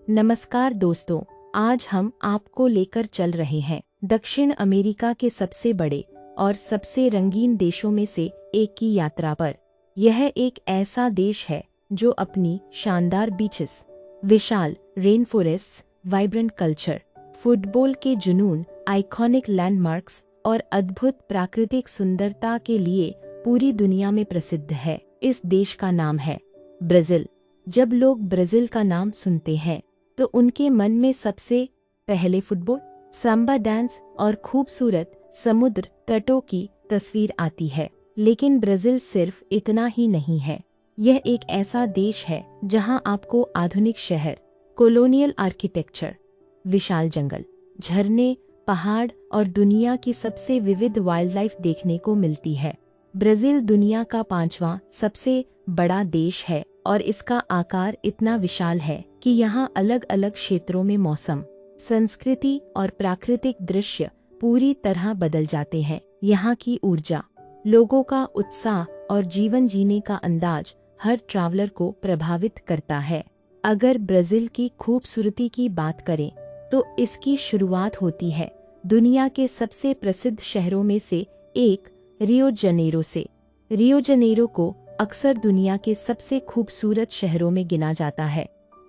नमस्कार दोस्तों, आज हम आपको लेकर चल रहे हैं दक्षिण अमेरिका के सबसे बड़े और सबसे रंगीन देशों में से एक की यात्रा पर। यह एक ऐसा देश है जो अपनी शानदार बीचेस, विशाल rain forests, vibrant culture, football के जुनून, आइकॉनिक लैंडमार्क्स और अद्भुत प्राकृतिक सुंदरता के लिए पूरी दुनिया में प्रसिद्ध है। इस देश का नाम है ब्राजील। जब लोग ब्राजील का नाम सुनते हैं तो उनके मन में सबसे पहले फुटबॉल, सांबा डांस और खूबसूरत समुद्र तटों की तस्वीर आती है। लेकिन ब्राजील सिर्फ इतना ही नहीं है। यह एक ऐसा देश है जहां आपको आधुनिक शहर, कॉलोनियल आर्किटेक्चर, विशाल जंगल, झरने, पहाड़ और दुनिया की सबसे विविध वाइल्ड लाइफ देखने को मिलती है। ब्राजील दुनिया का 5वां सबसे बड़ा देश है और इसका आकार इतना विशाल है कि यहाँ अलग अलग क्षेत्रों में मौसम, संस्कृति और प्राकृतिक दृश्य पूरी तरह बदल जाते हैं। यहाँ की ऊर्जा, लोगों का उत्साह और जीवन जीने का अंदाज हर ट्रैवलर को प्रभावित करता है। अगर ब्राजील की खूबसूरती की बात करें तो इसकी शुरुआत होती है दुनिया के सबसे प्रसिद्ध शहरों में से एक रियो जनेरो से। रियो जनेरो को अक्सर दुनिया के सबसे खूबसूरत शहरों में गिना जाता है।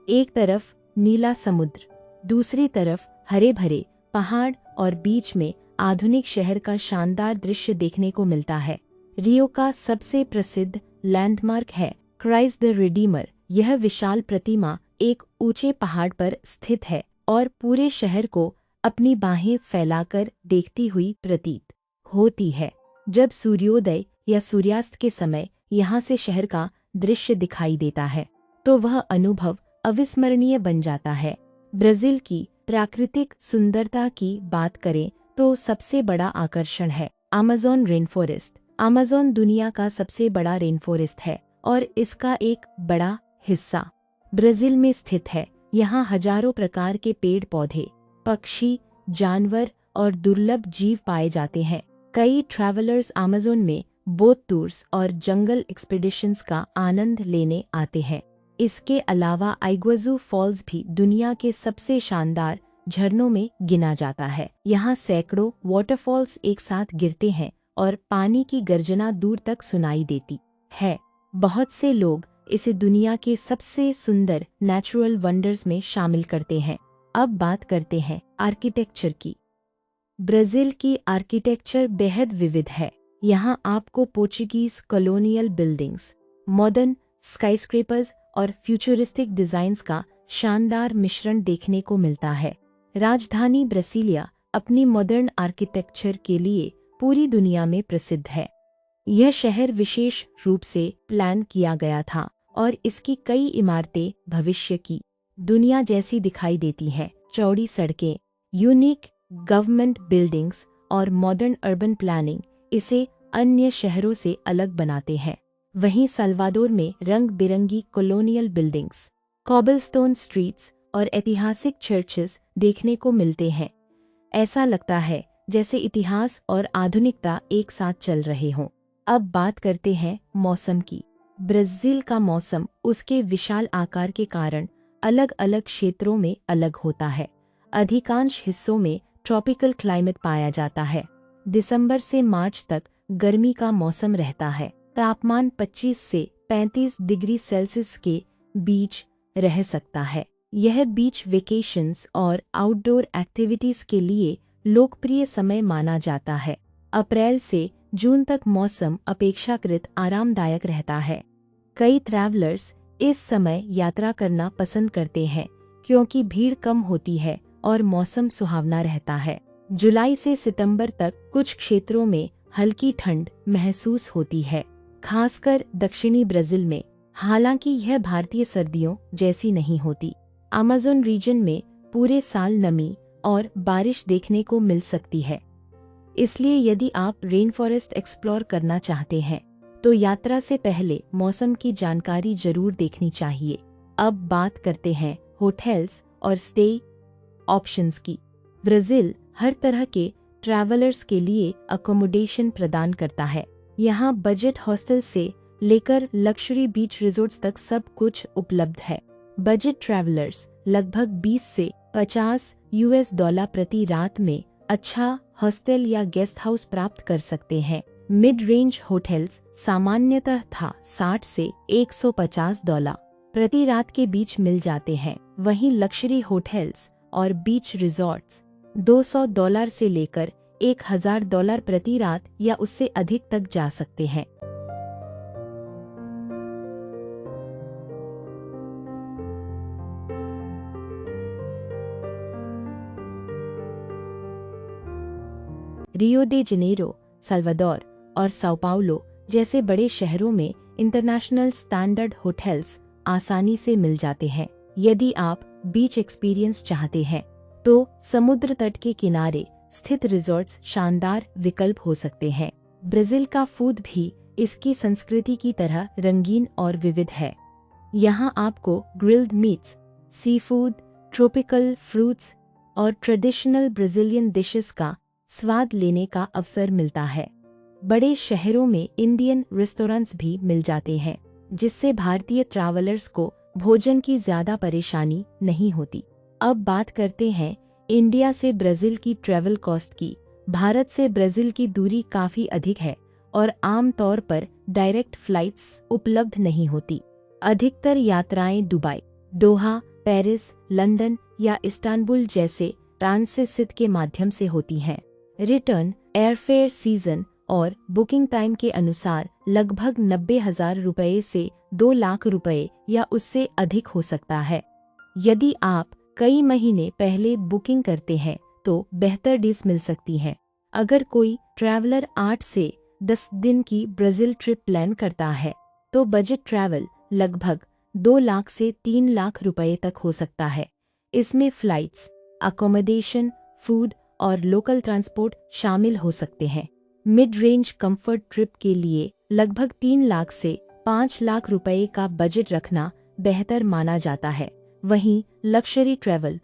एक तरफ नीला समुद्र, दूसरी तरफ हरे भरे पहाड़ और बीच में आधुनिक शहर का शानदार दृश्य देखने को मिलता है। रियो का सबसे प्रसिद्ध लैंडमार्क है क्राइस्ट द रिडीमर। यह विशाल प्रतिमा एक ऊंचे पहाड़ पर स्थित है और पूरे शहर को अपनी बाहें फैलाकर देखती हुई प्रतीत होती है। जब सूर्योदय या सूर्यास्त के समय यहाँ से शहर का दृश्य दिखाई देता है तो वह अनुभव अविस्मरणीय बन जाता है। ब्राजील की प्राकृतिक सुंदरता की बात करें तो सबसे बड़ा आकर्षण है अमेज़न रेन फॉरेस्ट। अमेज़न दुनिया का सबसे बड़ा रेन फॉरेस्ट है और इसका एक बड़ा हिस्सा ब्राजील में स्थित है। यहाँ हजारों प्रकार के पेड़ पौधे, पक्षी, जानवर और दुर्लभ जीव पाए जाते हैं। कई ट्रैवलर्स अमेज़न में बोट टूर्स और जंगल एक्सपीडिशंस का आनंद लेने आते हैं। इसके अलावा इग्वाज़ू फॉल्स भी दुनिया के सबसे शानदार झरनों में गिना जाता है। यहाँ सैकड़ों वाटरफॉल्स एक साथ गिरते हैं और पानी की गर्जना दूर तक सुनाई देती है। बहुत से लोग इसे दुनिया के सबसे सुंदर नेचुरल वंडर्स में शामिल करते हैं। अब बात करते हैं आर्किटेक्चर की। ब्राजील की आर्किटेक्चर बेहद विविध है। यहाँ आपको पोर्चुगीज कॉलोनियल बिल्डिंग्स, मॉडर्न स्काईस्क्रेपर्स और फ्यूचरिस्टिक डिजाइन्स का शानदार मिश्रण देखने को मिलता है। राजधानी ब्रासिलिया अपनी मॉडर्न आर्किटेक्चर के लिए पूरी दुनिया में प्रसिद्ध है। यह शहर विशेष रूप से प्लान किया गया था और इसकी कई इमारतें भविष्य की दुनिया जैसी दिखाई देती हैं। चौड़ी सड़कें, यूनिक गवर्नमेंट बिल्डिंग्स और मॉडर्न अर्बन प्लानिंग इसे अन्य शहरों से अलग बनाते हैं। वहीं सल्वाडोर में रंग बिरंगी कॉलोनियल बिल्डिंग्स, कॉबलस्टोन स्ट्रीट्स और ऐतिहासिक चर्चेस देखने को मिलते हैं। ऐसा लगता है जैसे इतिहास और आधुनिकता एक साथ चल रहे हों। अब बात करते हैं मौसम की। ब्राजील का मौसम उसके विशाल आकार के कारण अलग अलग क्षेत्रों में अलग होता है। अधिकांश हिस्सों में ट्रॉपिकल क्लाइमेट पाया जाता है। दिसंबर से मार्च तक गर्मी का मौसम रहता है। तापमान 25 से 35 डिग्री सेल्सियस के बीच रह सकता है। यह बीच वेकेशंस और आउटडोर एक्टिविटीज के लिए लोकप्रिय समय माना जाता है। अप्रैल से जून तक मौसम अपेक्षाकृत आरामदायक रहता है। कई ट्रैवलर्स इस समय यात्रा करना पसंद करते हैं क्योंकि भीड़ कम होती है और मौसम सुहावना रहता है। जुलाई से सितंबर तक कुछ क्षेत्रों में हल्की ठंड महसूस होती है, खासकर दक्षिणी ब्राजील में। हालांकि यह भारतीय सर्दियों जैसी नहीं होती। अमेज़न रीजन में पूरे साल नमी और बारिश देखने को मिल सकती है। इसलिए यदि आप रेन फॉरेस्ट एक्सप्लोर करना चाहते हैं तो यात्रा से पहले मौसम की जानकारी जरूर देखनी चाहिए। अब बात करते हैं होटल्स और स्टे ऑप्शंस की। ब्राजील हर तरह के ट्रैवलर्स के लिए अकोमोडेशन प्रदान करता है। यहाँ बजट हॉस्टल से लेकर लग्जरी बीच रिजॉर्ट्स तक सब कुछ उपलब्ध है। बजट ट्रैवलर्स लगभग 20 से 50 US$ प्रति रात में अच्छा हॉस्टल या गेस्ट हाउस प्राप्त कर सकते हैं। मिड रेंज होटल्स सामान्यतः 60 से $150 प्रति रात के बीच मिल जाते हैं। वहीं लक्जरी होटल्स और बीच रिजॉर्ट्स $200 से लेकर $1000 प्रति रात या उससे अधिक तक जा सकते हैं। रियो दे जनेरो, साल्वाडोर और साओ पाउलो जैसे बड़े शहरों में इंटरनेशनल स्टैंडर्ड होटल्स आसानी से मिल जाते हैं। यदि आप बीच एक्सपीरियंस चाहते हैं तो समुद्र तट के किनारे स्थित रिजॉर्ट्स शानदार विकल्प हो सकते हैं। ब्राजील का फूड भी इसकी संस्कृति की तरह रंगीन और विविध है। यहाँ आपको grilled meets, sea food, tropical fruits और ट्रेडिशनल ब्राजीलियन डिशेस का स्वाद लेने का अवसर मिलता है। बड़े शहरों में इंडियन रेस्टोरेंट्स भी मिल जाते हैं, जिससे भारतीय ट्रैवलर्स को भोजन की ज्यादा परेशानी नहीं होती। अब बात करते हैं इंडिया से ब्राजील की ट्रैवल कॉस्ट की। भारत से ब्राजील की दूरी काफी अधिक है और आम तौर पर डायरेक्ट फ्लाइट्स उपलब्ध नहीं होती। अधिकतर यात्राएं दुबई, दोहा, पेरिस, लंदन या इस्तांबुल जैसे ट्रांसिट के माध्यम से होती हैं। रिटर्न एयरफेयर सीजन और बुकिंग टाइम के अनुसार लगभग 90,000 रुपये से 2 लाख रुपये या उससे अधिक हो सकता है। यदि आप कई महीने पहले बुकिंग करते हैं तो बेहतर डील्स मिल सकती हैं। अगर कोई ट्रैवलर 8 से 10 दिन की ब्राजील ट्रिप प्लान करता है तो बजट ट्रैवल लगभग 2 लाख से 3 लाख रुपये तक हो सकता है। इसमें फ्लाइट्स, अकोमोडेशन, फूड और लोकल ट्रांसपोर्ट शामिल हो सकते हैं। मिड रेंज कंफर्ट ट्रिप के लिए लगभग 3 लाख से 5 लाख रुपये का बजट रखना बेहतर माना जाता है। वहीं लक्जरी ट्रैवल,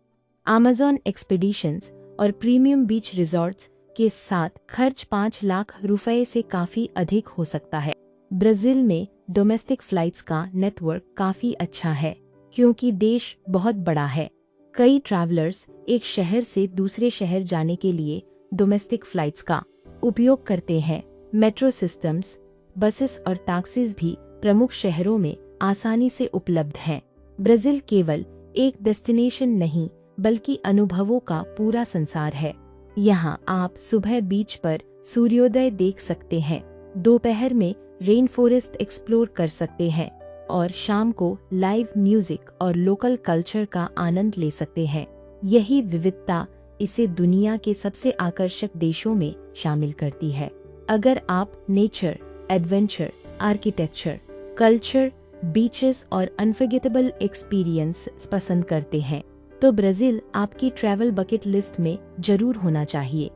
अमेज़न एक्सपीडिशंस और प्रीमियम बीच रिजॉर्ट्स के साथ खर्च 5 लाख रुपये से काफी अधिक हो सकता है। ब्राजील में डोमेस्टिक फ्लाइट्स का नेटवर्क काफी अच्छा है क्योंकि देश बहुत बड़ा है। कई ट्रैवलर्स एक शहर से दूसरे शहर जाने के लिए डोमेस्टिक फ्लाइट्स का उपयोग करते हैं। मेट्रो सिस्टम्स, बसेस और टैक्सीज भी प्रमुख शहरों में आसानी से उपलब्ध हैं। ब्राजील केवल एक डेस्टिनेशन नहीं बल्कि अनुभवों का पूरा संसार है। यहाँ आप सुबह बीच पर सूर्योदय देख सकते हैं, दोपहर में रेन फॉरेस्ट एक्सप्लोर कर सकते हैं और शाम को लाइव म्यूजिक और लोकल कल्चर का आनंद ले सकते हैं। यही विविधता इसे दुनिया के सबसे आकर्षक देशों में शामिल करती है। अगर आप nature, adventure, architecture, culture, beaches और अनफॉरगेटेबल एक्सपीरियंस पसंद करते हैं तो ब्राजील आपकी ट्रैवल बकेट लिस्ट में जरूर होना चाहिए।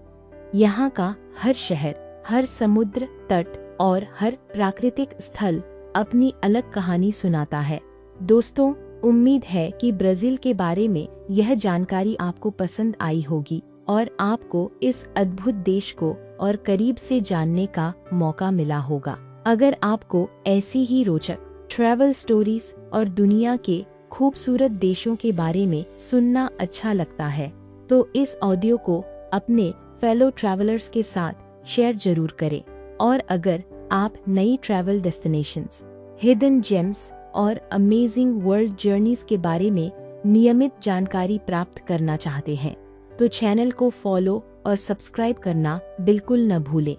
यहाँ का हर शहर, हर समुद्र तट और हर प्राकृतिक स्थल अपनी अलग कहानी सुनाता है। दोस्तों, उम्मीद है कि ब्राजील के बारे में यह जानकारी आपको पसंद आई होगी और आपको इस अद्भुत देश को और करीब से जानने का मौका मिला होगा। अगर आपको ऐसी ही रोचक ट्रैवल स्टोरीज और दुनिया के खूबसूरत देशों के बारे में सुनना अच्छा लगता है तो इस ऑडियो को अपने फेलो ट्रैवलर्स के साथ शेयर जरूर करें। और अगर आप नई ट्रैवल डेस्टिनेशंस, हिडन जेम्स और अमेजिंग वर्ल्ड जर्नीज के बारे में नियमित जानकारी प्राप्त करना चाहते हैं तो चैनल को फॉलो और सब्सक्राइब करना बिल्कुल न भूलें।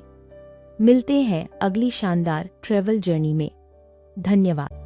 मिलते हैं अगली शानदार ट्रैवल जर्नी में। धन्यवाद।